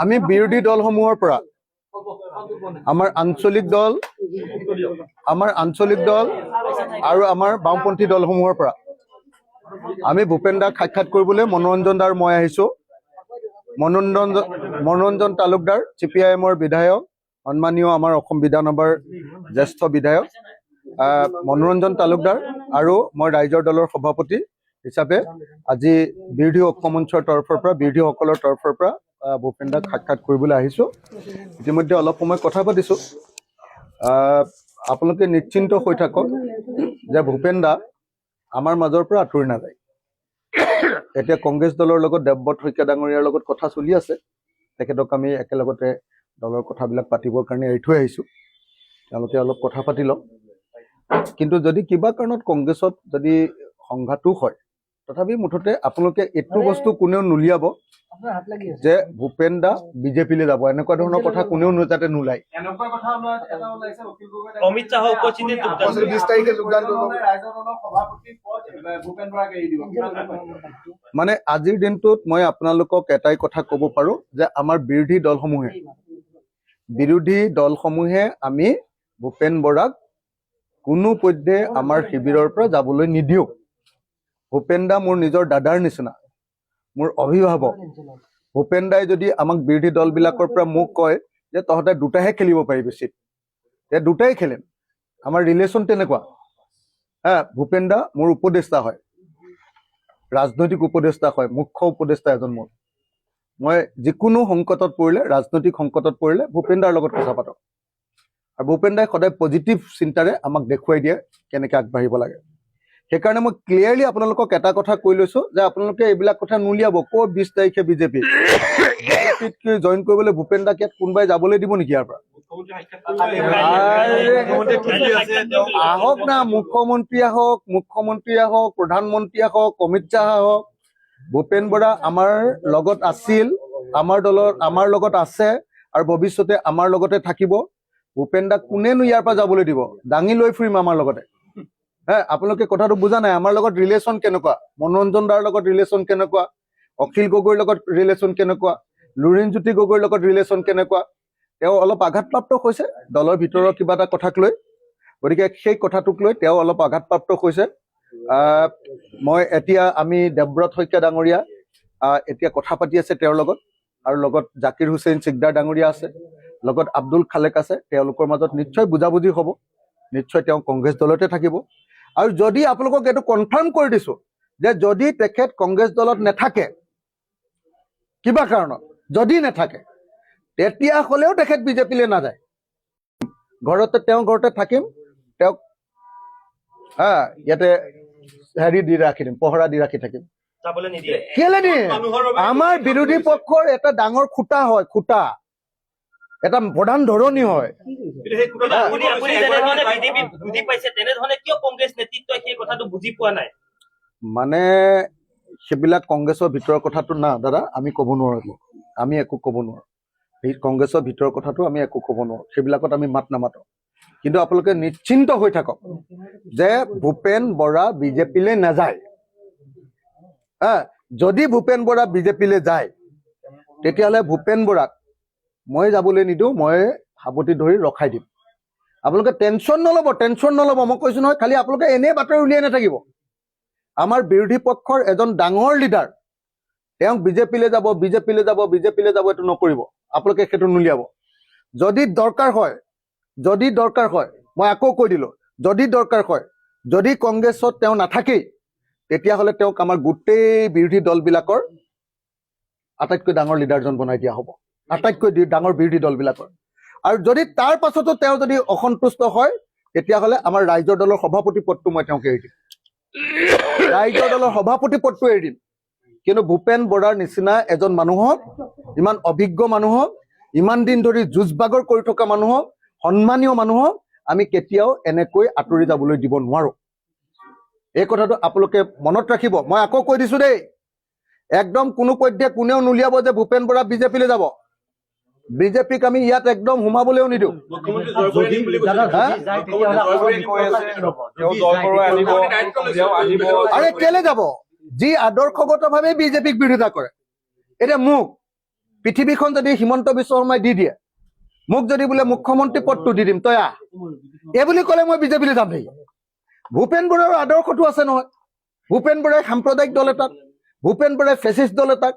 আমি বিৰোধী দলসমূহৰ পৰা আমাৰ আঞ্চলিক দল আৰু আমাৰ বামপন্থী দলসমূহৰ পৰা আমি ভূপেন দাক সাক্ষাৎ কৰিবলৈ মনোৰঞ্জন দাৰ মই আহিছো। মনোৰঞ্জন তালুকদাৰ CPIMৰ বিধায়ক, সন্মানীয় আমাৰ অসম বিধানসভাৰ জ্যেষ্ঠ বিধায়ক মনোৰঞ্জন তালুকদাৰ আৰু মই ৰাইজৰ দলৰ সভাপতি হিচাপে আজি বিৰোধী ঐক্য মঞ্চৰ তৰফৰ পৰা বিৰোধীসকলৰ তৰফৰ পৰা ভূপেন দাক সাক্ষাৎ কৰিবলৈ আহিছো। ইতিমধ্যে অলপ সময় কথা পাতিছো। আপোনালোকে নিশ্চিন্ত হৈ থাকক যে ভূপেন দা আমাৰ মাজৰ পৰা আঁতৰি নাযায়। এতিয়া কংগ্ৰেছ দলৰ লগত দেৱব্ৰত শইকীয়া ডাঙৰীয়াৰ লগত কথা চলি আছে। তেখেতক আমি একেলগতে দলৰ কথাবিলাক পাতিবৰ কাৰণে এৰি থৈ আহিছো। তেওঁলোকে অলপ কথা পাতি লওক। কিন্তু যদি কিবা কাৰণত কংগ্ৰেছত যদি সংঘাতো হয়, তথাপি মুঠতে আপোনালোকে এইটো বস্তু কোনেও নুলিয়াব যে ভূপেন দা বিজেপিলৈ যাব, এনেকুৱা ধৰণৰ কথা কোনেও যাতে নোলায়। অমিত শ্বাহ উপস্থিতিত মানে আজিৰ দিনটোত মই আপোনালোকক এটাই কথা ক'ব পাৰো যে আমাৰ বিৰোধী দলসমূহে আমি ভূপেন বৰাক কোনোপধ্যে আমাৰ শিবিৰৰ পৰা যাবলৈ নিদিওঁ। ভূপেন দা মোৰ নিজৰ দাদাৰ নিচিনা, মোৰ অভিভাৱক। ভূপেন দাই যদি আমাক বিৰোধী দলবিলাকৰ পৰা মোক কয় যে তহঁতে দুটাহে খেলিব পাৰিবি চিট, যে দুটাই খেলিম, আমাৰ ৰিলেশ্যন তেনেকুৱা। ভূপেন দা মোৰ উপদেষ্টা হয়, ৰাজনৈতিক উপদেষ্টা হয়, মুখ্য উপদেষ্টা এজন মোৰ। মই যিকোনো সংকটত পৰিলে, ৰাজনৈতিক সংকটত পৰিলে ভূপেন দাৰ লগত কথা পাতোঁ। আৰু ভূপেন দাই সদায় পজিটিভ চিন্তাৰে আমাক দেখুৱাই দিয়ে কেনেকৈ আগবাঢ়িব লাগে। সেইকাৰণে মই ক্লিয়াৰলি আপোনালোকক এটা কথা কৈ লৈছো যে আপোনালোকে এইবিলাক কথা নুলিয়াব। ক'ত 20 তাৰিখে বিজেপিত জইন কৰিবলৈ ভূপেন দাক ইয়াত কোনোবাই যাবলৈ দিব নেকি ইয়াৰ পৰা? আহক না, মুখ্যমন্ত্ৰী আহক, প্ৰধানমন্ত্ৰী আহক, অমিত শ্বাহ আহক। ভূপেন বৰা আমাৰ লগত আছিল, আমাৰ লগত আছে আৰু ভৱিষ্যতে আমাৰ লগতে থাকিব। ভূপেন দাক কোনেনো ইয়াৰ পৰা যাবলৈ দিব? দাঙি লৈ ফুৰিম আমাৰ লগতে। আপোনালোকে কথাটো বুজা নাই। আমাৰ লগত ৰিলেশ্যন কেনেকুৱা, মনোৰঞ্জন দাৰ লগত ৰিলেশ্যন কেনেকুৱা, অখিল গগৈৰ লগত ৰিলেশ্যন কেনেকুৱা, লুৰিণজ্যোতি গগৈৰ লগত ৰিলেশ্যন কেনেকুৱা। তেওঁ অলপ আঘাতপ্ৰাপ্ত হৈছে দলৰ ভিতৰৰ কিবা এটা কথাক লৈ, গতিকে সেই কথাটোক লৈ তেওঁ অলপ আঘাতপ্ৰাপ্ত হৈছে। মই এতিয়া আমি দেৱব্ৰত শইকীয়া ডাঙৰীয়া এতিয়া কথা পাতি আছে তেওঁৰ লগত, আৰু লগত জাকিৰ হুছেইন চিকদাৰ ডাঙৰীয়া আছে, লগত আব্দুল খালেক আছে। তেওঁলোকৰ মাজত নিশ্চয় বুজাবুজি হ'ব, নিশ্চয় তেওঁ কংগ্ৰেছ দলতে থাকিব। আৰু যদি আপোনালোকক এইটো কনফাৰ্ম কৰি দিছো যে যদি তেখেত কংগ্ৰেছ দলত নাথাকে, কিবা কাৰণত যদি নাথাকে, তেতিয়া হ'লেও তেখেত বিজেপিলৈ নাযায়। ঘৰতে থাকিম, তেওঁক ইয়াতে দি ৰাখি দিম, পহৰা দি ৰাখি থাকিম। কেলে দিয়ে? আমাৰ বিৰোধী পক্ষৰ এটা ডাঙৰ খুঁটা হয়, এটা প্ৰধান ধৰণী হয়। মানে সেইবিলাক কংগ্ৰেছৰ ভিতৰৰ কথাটো না দাদা, আমি ক'ব নোৱাৰো, আমি একো ক'ব নোৱাৰো। সেই কংগ্ৰেছৰ ভিতৰৰ কথাটো আমি একো ক'ব নোৱাৰো, সেইবিলাকত আমি মাত নামাতো। কিন্তু আপোনালোকে নিশ্চিন্ত হৈ থাকক যে ভূপেন বৰা বিজেপিলৈ নাযায়। যদি ভূপেন বৰা বিজেপিলৈ যায়, তেতিয়াহ'লে ভূপেন বৰাক মই যাবলৈ নিদিওঁ, মই সাৱটি ধৰি ৰখাই দিম। আপোনালোকে টেনশ্যন নল'ব, মই কৈছো নহয়। খালি আপোনালোকে এনেই বাতৰি উলিয়াই নাথাকিব। আমাৰ বিৰোধী পক্ষৰ এজন ডাঙৰ লিডাৰ, তেওঁক বিজেপিলৈ যাব এইটো নকৰিব। আপোনালোকে সেইটো নুলিয়াব। যদি দৰকাৰ হয়, মই আকৌ কৈ দিলো, যদি দৰকাৰ হয়, যদি কংগ্ৰেছত তেওঁ নাথাকেই, তেতিয়াহ'লে তেওঁক আমাৰ গোটেই বিৰোধী দলবিলাকৰ আটাইতকৈ ডাঙৰ লিডাৰজন বনাই দিয়া হ'ব, আটাইতকৈ ডাঙৰ বিৰোধী দলবিলাকৰ। আৰু যদি তাৰ পাছতো তেওঁ যদি অসন্তুষ্ট হয়, তেতিয়াহ'লে আমাৰ ৰাইজৰ দলৰ সভাপতি পদটো মই তেওঁক এৰি দিম, কিন্তু ভূপেন বৰাৰ নিচিনা এজন মানুহক, ইমান অভিজ্ঞ মানুহক, ইমান দিন ধৰি যুঁজ বাগৰ কৰি থকা মানুহক, সন্মানীয় মানুহক আমি কেতিয়াও এনেকৈ আঁতৰি যাবলৈ দিব নোৱাৰো। এই কথাটো আপোনালোকে মনত ৰাখিব। মই আকৌ কৈ দিছো দেই, একদম কোনোপধ্যে কোনেও নুলিয়াব যে ভূপেন বৰা বিজেপিলৈ যাব। বিজেপিক আমি ইয়াত একদম সোমাবলৈও নিদিওঁ। আৰে কেলে যাব? যি আদৰ্শগতভাৱে বিজেপিক বিৰোধিতা কৰে, এতিয়া মোক পৃথিৱীখন যদি হিমন্ত বিশ্ব শৰ্মাই দি দিয়ে, মোক যদি বোলে মুখ্যমন্ত্ৰী পদটো দি দিম, তই আহ, এই বুলি ক'লে মই বিজেপিলৈ যাম নেকি? ভূপেন বৰাৰ আদৰ্শটো আছে নহয়। ভূপেন বৰাই সাম্প্ৰদায়িক দল এটাক, ভূপেন বৰাই ফেচিষ্ট দল এটাক,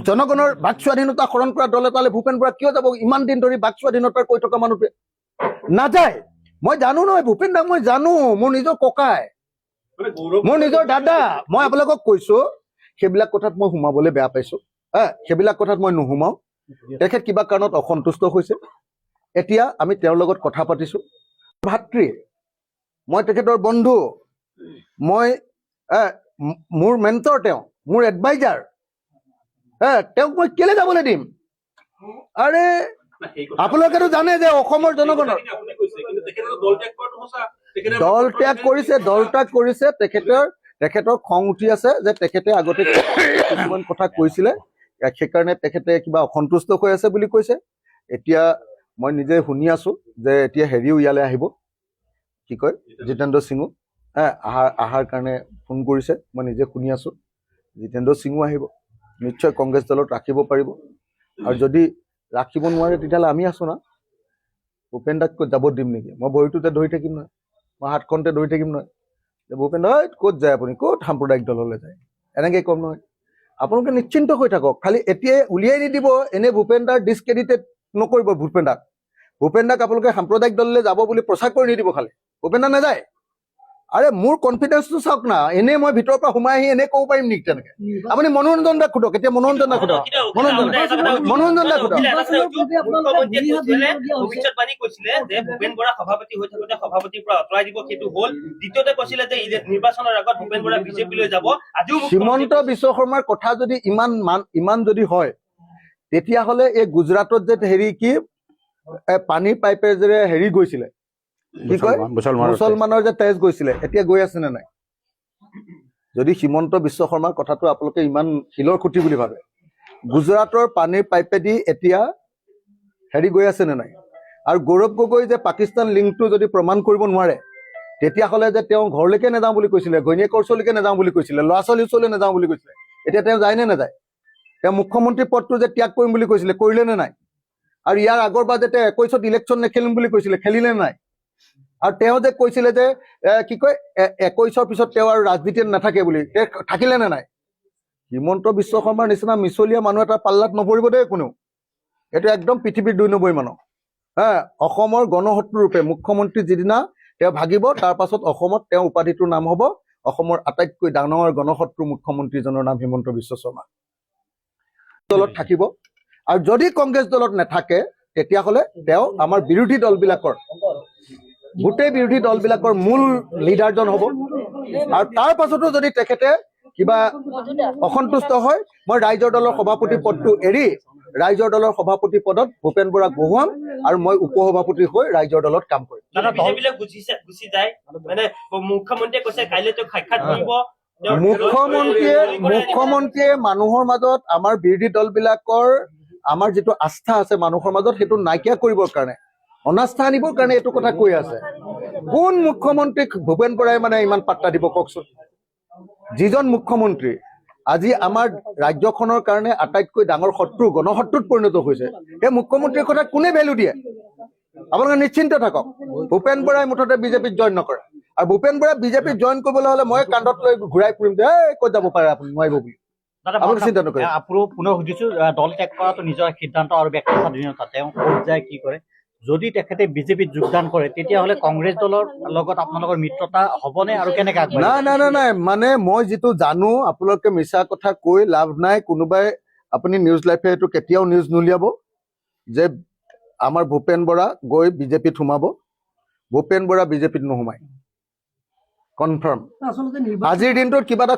জনগণৰ বাক স্বাধীনতা হৰণ কৰা দল এটালৈ ভূপেন বৰা কিয় যাব? ইমান দিন ধৰি বাক স্বাধীনতাৰ কৈ থকা মানুহটোৱে নাযায়। মই জানো নহয় ভূপেন দাক, মই জানো, মোৰ নিজৰ ককাই, মোৰ নিজৰ দাদা। মই আপোনালোকক কৈছো, সেইবিলাক কথাত মই সোমাবলৈ বেয়া পাইছো। সেইবিলাক কথাত মই নুসুমাও। তেখেত কিবা কাৰণত অসন্তুষ্ট হৈছে। এতিয়া আমি তেওঁৰ লগত কথা পাতিছো। ভাতৃ, মই তেখেতৰ বন্ধু, মই মোৰ মেণ্টৰ, তেওঁ মোৰ এডভাইজাৰ। তেওঁক মই কেলে যাবলৈ দিম? আৰে আপোনালোকেতো জানে যে অসমৰ জনগণৰ দল ত্যাগ কৰিছে। তেখেতৰ খং উঠি আছে যে তেখেতে আগতে কিছুমান কথা কৈছিলে, সেইকাৰণে তেখেতে কিবা অসন্তুষ্ট হৈ আছে বুলি কৈছে। এতিয়া মই নিজে শুনি আছো যে এতিয়া হেৰিও ইয়ালৈ আহিব, কি কয়, জিতেন্দ্ৰ সিঙো অহাৰ কাৰণে ফোন কৰিছে। মই নিজে শুনি আছো জিতেন্দ্ৰ সিঙো আহিব, নিশ্চয় কংগ্ৰেছ দলত ৰাখিব পাৰিব। আৰু যদি ৰাখিব নোৱাৰে তেতিয়াহ'লে আমি আছো না। ভূপেন দাক ক'ত যাব দিম নেকি? মই ভৰিটোতে ধৰি থাকিম নহয়, মই হাতখনতে ধৰি থাকিম নহয় যে ভূপেন দা ক'ত যায় আপুনি, ক'ত সাম্প্ৰদায়িক দললৈ যায়, এনেকৈ ক'ম নহয়। আপোনালোকে নিশ্চিন্ত হৈ থাকক, খালি এতিয়াই উলিয়াই নিদিব। এনে ভূপেন দাৰ ডিছক্ৰেডিটেড নকৰিব। ভূপেন দাক আপোনালোকে সাম্প্ৰদায়িক দললৈ যাব বুলি প্ৰচাৰ কৰি নিদিব। খালি ভূপেন দা নাযায়। আৰে মোৰ কনফিডেন্সটো চাওক না। এনেই মই ভিতৰৰ পৰা সোমাই আহি এনেই ক'ব পাৰিম নেকি তেনেকে? আপুনি মনোৰঞ্জন দাক সোধক, এতিয়া মনোৰঞ্জন দাক সোধক। মনোৰঞ্জন দাক সোধক। ভৱিষ্যতবাণী কৈছিলে যে ভূপেন বৰা সভাপতি হৈ থাকোতে সভাপতিৰ পৰা আঁতৰাই দিব, সেইটো হ'ল। দ্বিতীয়তে কৈছিলে যে নিৰ্বাচনৰ আগত ভূপেন বৰা বিজেপিলৈ যাব। আজিও হিমন্ত বিশ্ব শৰ্মাৰ কথা যদি ইমান যদি হয়, তেতিয়াহ'লে এই গুজৰাটত যে হেৰি কি পানীৰ পাইপে যে হেৰি গৈছিলে, কি কয়, মুছলমানৰ যে তেজ গৈছিলে, এতিয়া গৈ আছে নে নাই? যদি হিমন্ত বিশ্ব শৰ্মাৰ কথাটো আপোনালোকে ইমান শিলৰ খুঁটি বুলি ভাবে, গুজৰাটৰ পানীৰ পাইপেদি এতিয়া হেৰি গৈ আছে নে নাই? আৰু গৌৰৱ গগৈ যে পাকিস্তান লিংকটো যদি প্ৰমাণ কৰিব নোৱাৰে, তেতিয়াহ'লে যে তেওঁ ঘৰলৈকে নাযাওঁ বুলি কৈছিলে, ঘৈণীয়েকৰ ওচৰলৈকে নাযাওঁ বুলি কৈছিলে, ল'ৰা ছোৱালীৰ ওচৰলৈ নাযাওঁ বুলি কৈছিলে, এতিয়া তেওঁ যায় নে নাযায়? তেওঁ মুখ্যমন্ত্ৰী পদটো যে ত্যাগ কৰিম বুলি কৈছিলে, কৰিলে নে নাই? আৰু ইয়াৰ আগৰবাৰ যে তেওঁ 21ত ইলেকশ্যন নেখেলিম বুলি কৈছিলে, খেলিলে নে নাই? আৰু তেওঁ যে কৈছিলে যে কি কয় 21ৰ পিছত তেওঁ আৰু ৰাজনীতিত নাথাকে বুলি, থাকিলে নে নাই? হিমন্ত বিশ্ব শৰ্মাৰ নিচিনা মিছলীয়া মানুহ এটা পাল্লাত নপৰিব দেই কোনেও। এইটো একদম পৃথিৱীৰ 2 নম্বৰী মানুহ। অসমৰ গণশত্ৰু ৰূপে মুখ্যমন্ত্ৰী যিদিনা তেওঁ ভাগিব, তাৰ পাছত অসমত তেওঁ উপাধিটোৰ নাম হ'ব অসমৰ আটাইতকৈ ডাঙৰ গণশত্ৰু মুখ্যমন্ত্ৰীজনৰ নাম হিমন্ত বিশ্ব শৰ্মা। দলত থাকিব। আৰু যদি কংগ্ৰেছ দলত নাথাকে, তেতিয়াহ'লে তেওঁ আমাৰ বিৰোধী দলবিলাকৰ, গোটেই বিৰোধী দলবিলাকৰ মূল লিডাৰজন হ'ব। আৰু তাৰ পাছতো যদি তেখেতে কিবা অসন্তুষ্ট হয়, মই ৰাইজৰ দলৰ সভাপতি পদটো এৰি ৰাইজৰ দলৰ সভাপতি পদত ভূপেন বৰাক বহুৱাম, আৰু মই উপ সভাপতি হৈ ৰাইজৰ দলত কাম কৰিম। মুখ্যমন্ত্ৰীয়ে মানুহৰ মাজত, আমাৰ বিৰোধী দলবিলাকৰ আমাৰ যিটো আস্থা আছে মানুহৰ মাজত, সেইটো নাইকিয়া কৰিবৰ কাৰণে, অনাস্থা আনিবৰ কাৰণে এইটো কথা কৈ আছে। কোন মুখ্যমন্ত্ৰীক ভূপেন বৰাই মানে ইমান পাত্তা দিব কওকচোন? যিজন মুখ্যমন্ত্ৰী আজি আমাৰ ৰাজ্যখনৰ কাৰণে আটাইতকৈ ডাঙৰ শত্ৰু, গণশত্ৰুত পৰিণত হৈছে, সেই মুখ্যমন্ত্ৰীৰ কথা কোনে ভেলু দিয়ে? আপোনালোকে নিশ্চিন্ত থাকক, ভূপেন বৰাই মুঠতে বিজেপিত জইন নকৰে। আৰু ভূপেন বৰাই বিজেপিত জইন কৰিবলৈ হ'লে মই কান্ধত লৈ ঘূৰাই ফুৰিম যে ক'ত যাব পাৰে আপুনি, নোৱাৰিব বুলি। চিন্তা নকৰে। পুনৰ সুধিছো, দল ত্যাগ কৰাটো নিজৰ সিদ্ধান্ত আৰু ব্যক্তি স্বাধীনতা, তেওঁ ক'ত যায় কি কৰে। যদি তেখেতে বিজেপিত যোগদান কৰে, তেতিয়াহ'লে কংগ্ৰেছ দলৰ লগত আপোনালোকৰ মিত্ৰতা হ'বনে আৰু কেনেকে আগবাঢ়িব? নাই, মানে মই যিটো জানো, আপোনালোকে মিছা কথা কৈ লাভ নাই। কোনোবাই আপুনি নিউজ লাইভে এইটো কেতিয়াও নিউজ নুলিয়াব যে আমাৰ ভূপেন বৰা গৈ বিজেপিত সোমাব। ভূপেন বৰা বিজেপিত নোসোমায়, কনফাৰ্ম। আজিৰ দিনটোত কিবা এটা